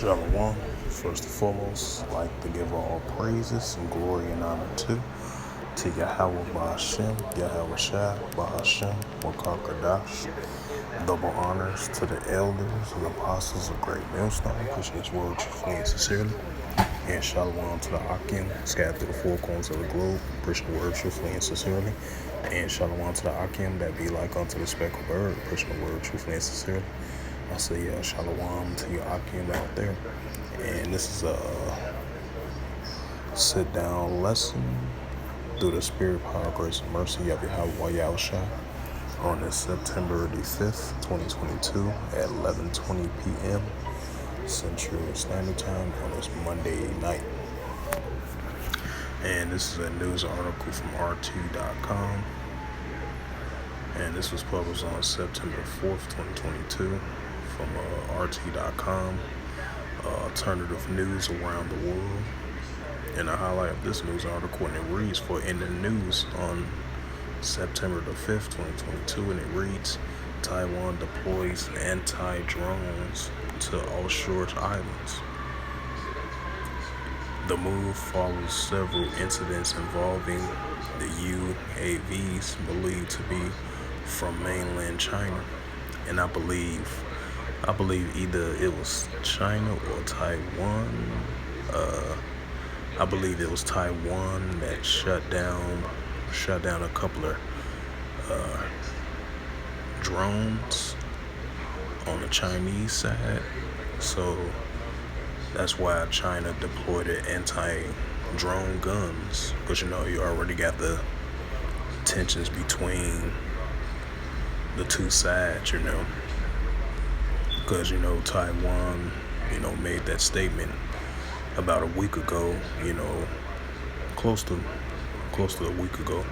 Shalom. First and foremost, I'd like to give all praises and glory and honor to Yahweh Ba'Hashem, Yahweh Shai, Ba'Hashem, Wakakadash. Double honors to the elders and apostles of Great Millstone, pushing his word truthfully and sincerely. And shalom to the Akim, scattered through the four corners of the globe, pushing the word truthfully and sincerely. And shalom to the Akim that be like unto the speckled bird, pushing the word truthfully and sincerely. I say shalom to your Akim out there. And this is a sit-down lesson through the spirit, power, grace, and mercy of Yahweh Yahushua on this September the 5th, 2022 at 11:20 p.m. Central Standard Time on this Monday night. And this is a news article from RT.com. And this was published on September 4th, 2022 from RT.com, alternative news around the world. And I highlight this news article, and it reads, for in the news on September the 5th, 2022, and it reads, Taiwan deploys anti-drones to offshore islands. The move follows several incidents involving the UAVs believed to be from mainland China. And I believe either it was China or Taiwan. I believe it was Taiwan that shut down a couple of drones on the Chinese side. So that's why China deployed the anti-drone guns. Because, you already got the tensions between the two sides, Because, Taiwan, made that statement about a week ago, close to a week ago,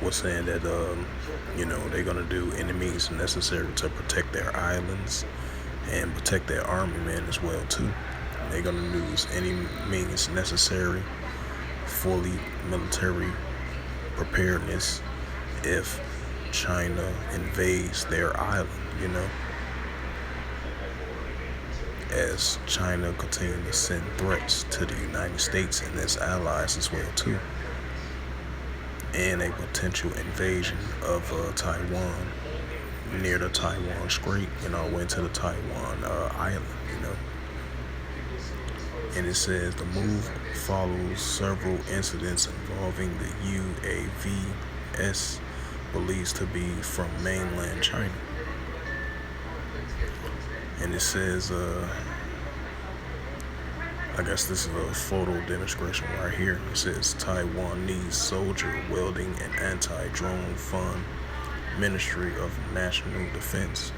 was saying that, they're going to do any means necessary to protect their islands and protect their army men as well, too. They're going to use any means necessary, fully military preparedness if China invades their island, as China continues to send threats to the United States and its allies as well, too. And a potential invasion of Taiwan near the Taiwan Strait, went to the Taiwan island, And it says the move follows several incidents involving the UAVs believed to be from mainland China. And it says, I guess this is a photo demonstration right here. It says Taiwanese soldier welding an anti-drone fund, Ministry of National Defense.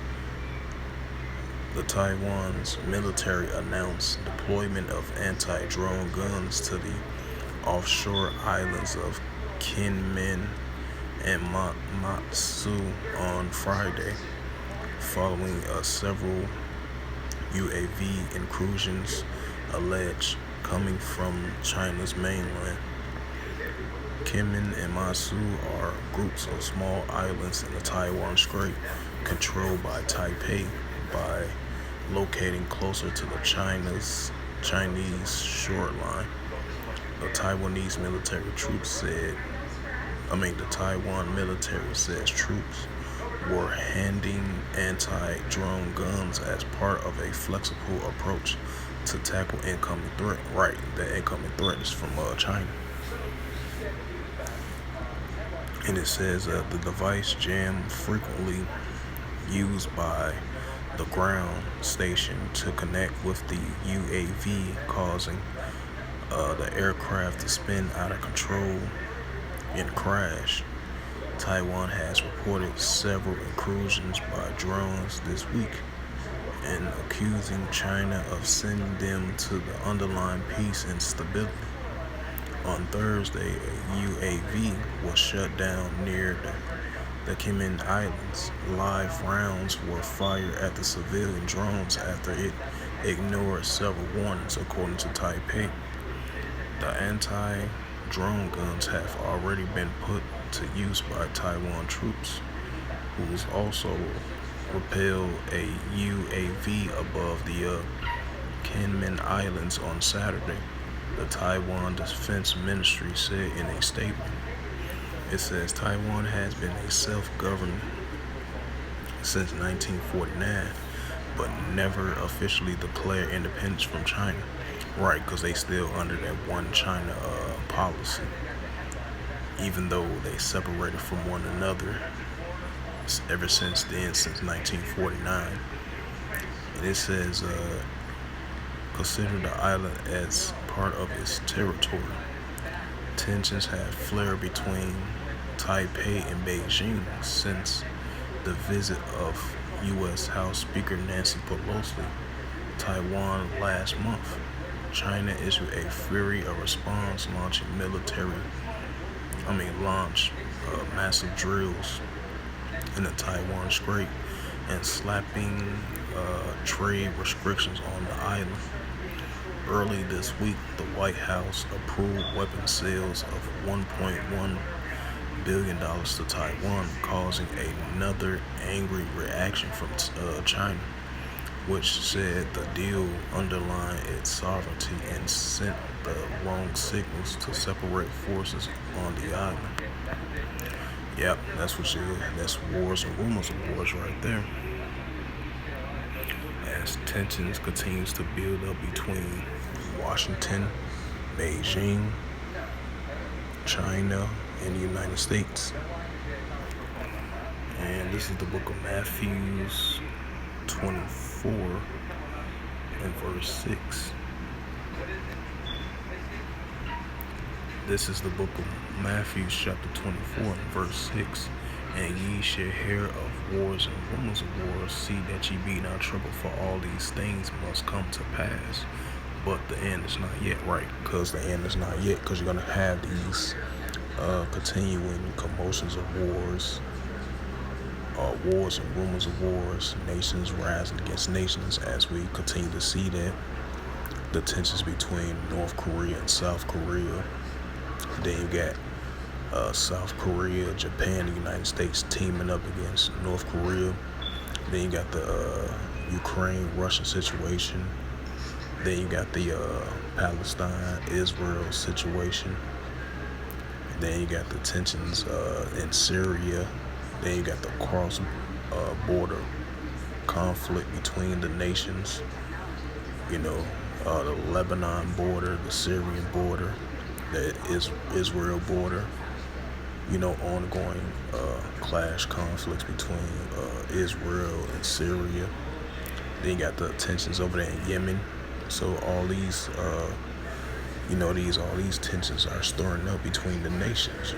The Taiwan's military announced deployment of anti-drone guns to the offshore islands of Kinmen and Matsu on Friday, following several UAV incursions alleged coming from China's mainland. Kinmen and Matsu are groups of small islands in the Taiwan Strait controlled by Taipei by locating closer to the Chinese shoreline. The Taiwanese military troops said, the Taiwan military says troops were handing anti-drone guns as part of a flexible approach to tackle incoming threat. Right, the incoming threat is from China. And it says the device jam frequently used by the ground station to connect with the UAV, causing the aircraft to spin out of control and crash. Taiwan has reported several incursions by drones this week and accusing China of sending them to the underlying peace and stability. On Thursday, a UAV was shut down near the Kinmen Islands. Live rounds were fired at the civilian drones after it ignored several warnings, according to Taipei. The anti-drone guns have already been put to use by Taiwan troops, who's also repelled a UAV above the Kinmen Islands on Saturday, the Taiwan Defense Ministry said in a statement. It says Taiwan has been a self-governed since 1949, but never officially declared independence from China. Right, because they still under that one China policy, even though they separated from one another ever since then, since 1949. And it says, consider the island as part of its territory. Tensions have flared between Taipei and Beijing since the visit of U.S. House Speaker Nancy Pelosi to Taiwan last month. China issued a fury of response, launching massive drills in the Taiwan Strait and slapping trade restrictions on the island. Early this week, the White House approved weapon sales of $1.1 billion to Taiwan, causing another angry reaction from China, which said the deal underlined its sovereignty and sent the wrong signals to separate forces on the island. Yep, that's wars and rumors of wars right there. As tensions continues to build up between Washington, Beijing, China, and the United States. And this is the book of Matthew 24 and verse 6. This is the book of Matthew chapter 24 and verse 6. And ye shall hear of wars and rumors of wars. See that ye be not troubled, for all these things must come to pass. But the end is not yet, right? Because the end is not yet, because you're going to have these continuing commotions of wars, wars and rumors of wars, nations rising against nations, as we continue to see that the tensions between North Korea and South Korea. Then you got South Korea, Japan, the United States teaming up against North Korea. Then you got the Ukraine-Russia situation. Then you got the Palestine-Israel situation. Then you got the tensions in Syria. Then you got the cross-border conflict between the nations. The Lebanon border, the Syrian border, the Israel border. Ongoing clash conflicts between Israel and Syria. Then you got the tensions over there in Yemen. So all these, all these tensions are stirring up between the nations.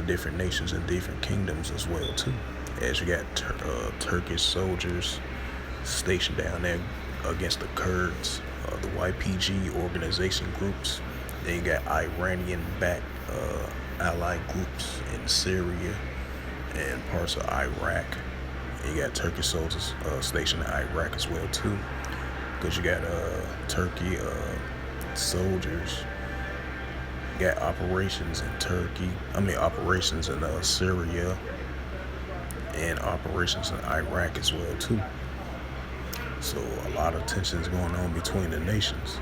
Different nations and different kingdoms as well too. As you got Turkish soldiers stationed down there against the Kurds, the YPG organization groups. Then you got Iranian-backed allied groups in Syria and parts of Iraq. And you got Turkish soldiers stationed in Iraq as well too, because you got Turkey soldiers got operations in operations in Syria and operations in Iraq as well too. So a lot of tensions going on between the nations.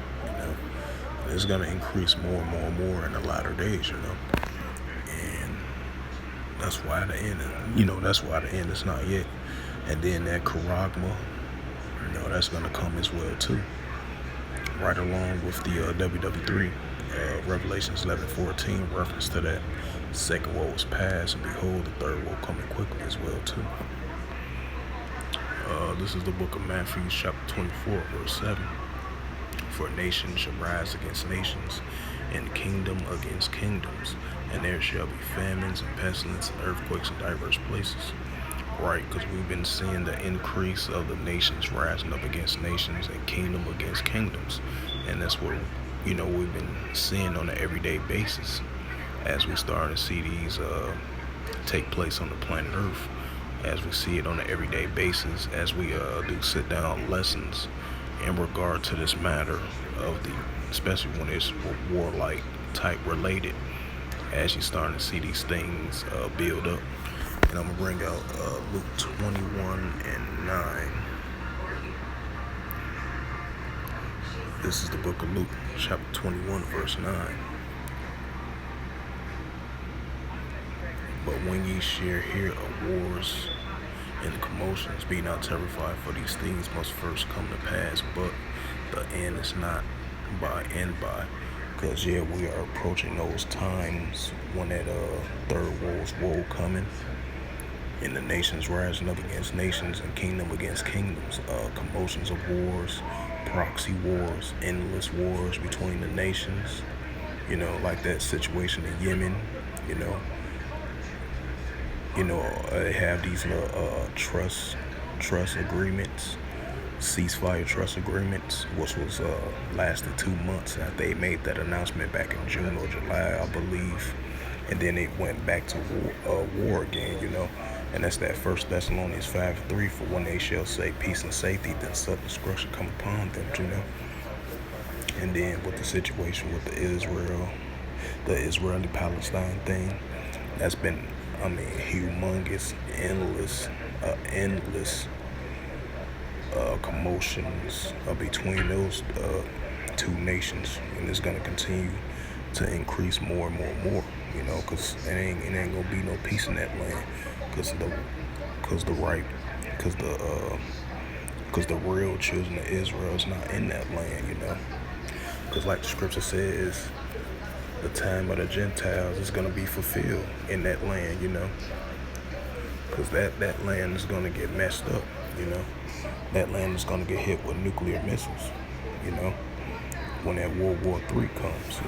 It's going to increase more and more and more in the latter days. And that's why the end, is not yet. And then that Karagma, that's going to come as well too, right along with the WW3, Revelations 11:14, reference to that second woe was past, and behold, the third woe coming quickly as well too. This is the book of Matthew chapter 24 verse 7. For nation shall rise against nations, and kingdom against kingdoms, and there shall be famines and pestilence and earthquakes in diverse places. Right, because we've been seeing the increase of the nations rising up against nations and kingdom against kingdoms. And that's what, we've been seeing on an everyday basis as we start to see these take place on the planet Earth, as we see it on an everyday basis, as we do sit down lessons in regard to this matter of especially when it's warlike type related, as you're starting to see these things build up. And I'm going to bring out Luke 21 and 9. This is the book of Luke, chapter 21, verse 9. But when ye shall hear of wars and commotions, be not terrified, for these things must first come to pass, but the end is not by and by. Because we are approaching those times when that third world's war coming, and the nations rising up against nations and kingdom against kingdoms, commotions of wars, proxy wars, endless wars between the nations, like that situation in Yemen. They have these trust agreements, ceasefire trust agreements, which was lasted 2 months after they made that announcement back in June or July, I believe, and then it went back to war again. And that's that 1 Thessalonians 5:3, for when they shall say peace and safety, then sudden destruction come upon them. And then with the situation with the Israeli-Palestine thing, that's been, humongous, endless commotions between those two nations, and it's gonna continue to increase more and more and more. Because it ain't gonna be no peace in that land, because the real children of Israel is not in that land. Because like the scripture says, the time of the Gentiles is gonna be fulfilled in that land. Because that land is gonna get messed up. That land is gonna get hit with nuclear missiles. When that World War III comes.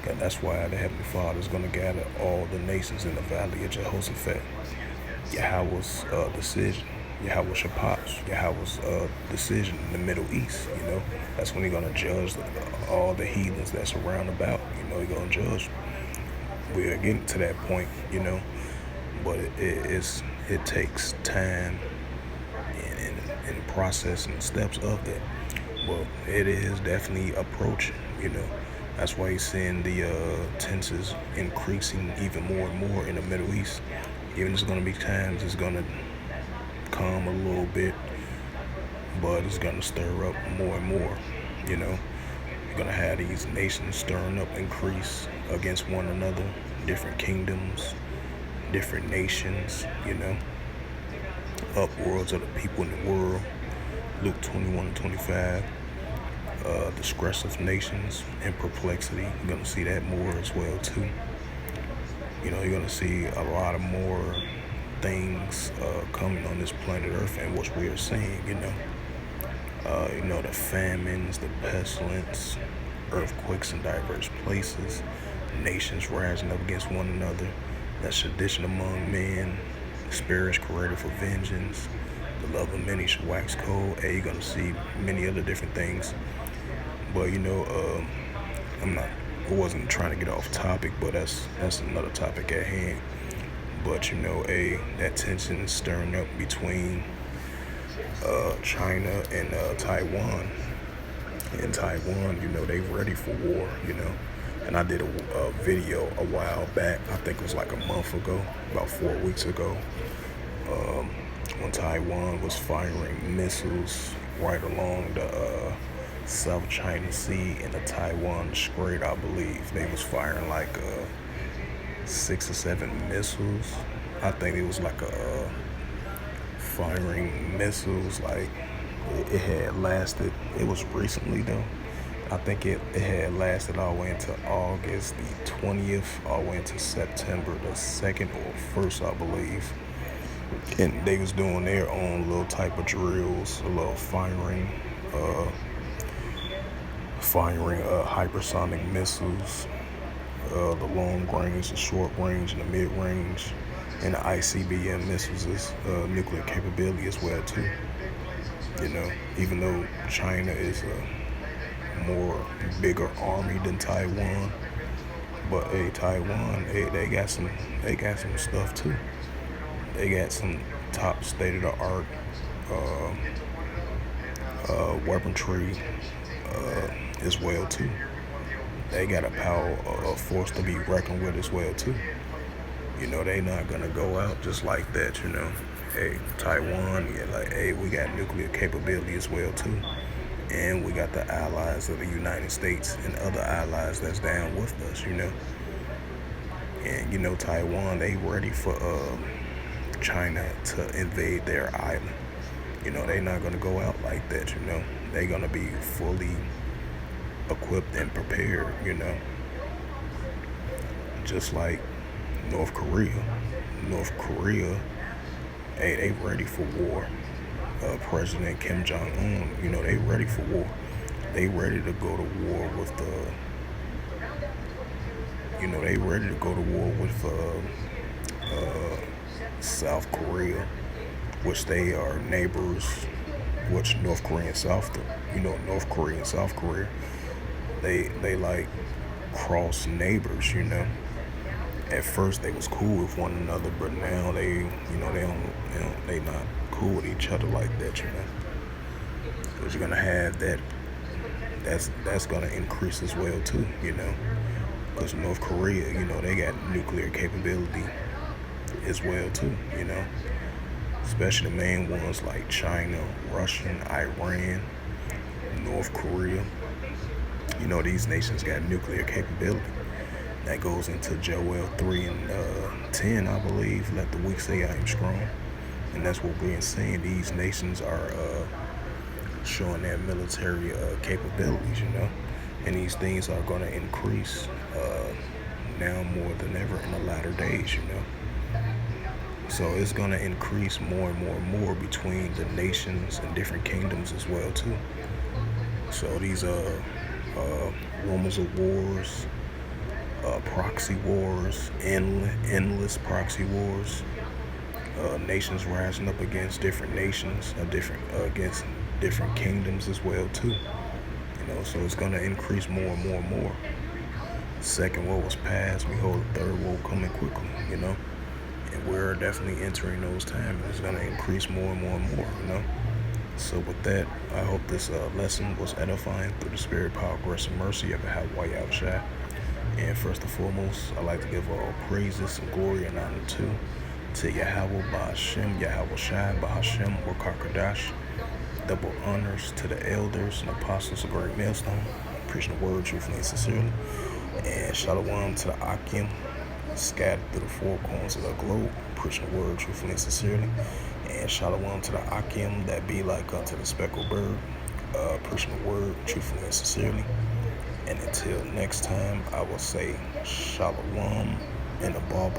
And that's why the Heavenly Father is going to gather all the nations in the valley of Jehoshaphat. Yahweh's decision, Yahweh Shaphat's, Yahweh's decision in the Middle East. That's when he's going to judge all the heathens that's around about. He's going to judge. We're getting to that point, but it takes time and process and steps of that. But it is definitely approaching. That's why he's seeing the tensions increasing even more and more in the Middle East. Even there's going to be times it's going to calm a little bit, but it's going to stir up more and more. You're going to have these nations stirring up, increase against one another, different kingdoms, different nations, upwards of the people in the world. Luke 21:25. Distress of nations and perplexity. You're going to see that more as well too. You're going to see a lot of more things coming on this planet Earth, and what we are seeing. The famines, the pestilence, earthquakes in diverse places, nations rising up against one another. That sedition among men, spirits created for vengeance. The love of many shall wax cold. You're going to see many other different things. But I wasn't trying to get off topic, but that's another topic at hand. But that tension is stirring up between China and Taiwan. In Taiwan, they ready for war. And I did a video a while back. I think it was like a month ago, about 4 weeks ago, when Taiwan was firing missiles right along the South China Sea and the Taiwan Strait, I believe. They was firing like 6 or 7 missiles. I think it was like firing missiles like it had lasted. It was recently though. I think it had lasted all the way into August the 20th, all the way into September the 2nd or 1st, I believe. And they was doing their own little type of drills, a little firing hypersonic missiles, the long range, the short range, and the mid range, and the ICBM missiles is nuclear capability as well too. Even though China is a more bigger army than Taiwan, but Taiwan, they got some stuff too. They got some top state of the art weaponry as well too. They got a force to be reckoned with as well too. They not gonna go out just like that. Taiwan, we got nuclear capability as well too. And we got the allies of the United States and other allies that's down with us, And Taiwan, they ready for China to invade their island. They're not gonna go out like that. They're gonna be fully equipped and prepared. Just like North Korea. North Korea, hey, they ready for war. President Kim Jong-un, they ready for war. They ready to go to war with they ready to go to war with South Korea, which they are neighbors, which North Korea and North Korea and South Korea, they like cross neighbors. At first they was cool with one another, but now they not cool with each other like that. Because you're gonna have that. That's gonna increase as well too. Because North Korea, they got nuclear capability as well too. Especially the main ones like China, Russia, Iran, North Korea. These nations got nuclear capability. That goes into Joel 3 and 10, I believe. Let the weak say I am strong. And that's what we're seeing. These nations are showing their military capabilities, And these things are going to increase now more than ever in the latter days, So it's going to increase more and more and more between the nations and different kingdoms as well, too. So these rumors of wars, proxy wars, endless proxy wars, nations rising up against different nations, against different kingdoms as well too. So it's gonna increase more and more and more. Second war was past, behold, the third war coming quickly. And we're definitely entering those times. It's gonna increase more and more and more. So with that, I hope this lesson was edifying through the spirit, power, grace, and mercy of Yahweh Yahushua. And first and foremost, I'd like to give all praises and glory and honor to Yahweh Ba'ashem, Yahweh Shai Ba'ashem, Wakakadash. Double honors to the elders and apostles of Great Millstone, preaching the word truthfully and sincerely. And shalom to the Akim, scattered through the four corners of the globe, preaching the word truthfully and sincerely. And shalom to the Akim that be like unto the speckled bird, preaching the word truthfully and sincerely. And until next time, I will say shalom and a ball.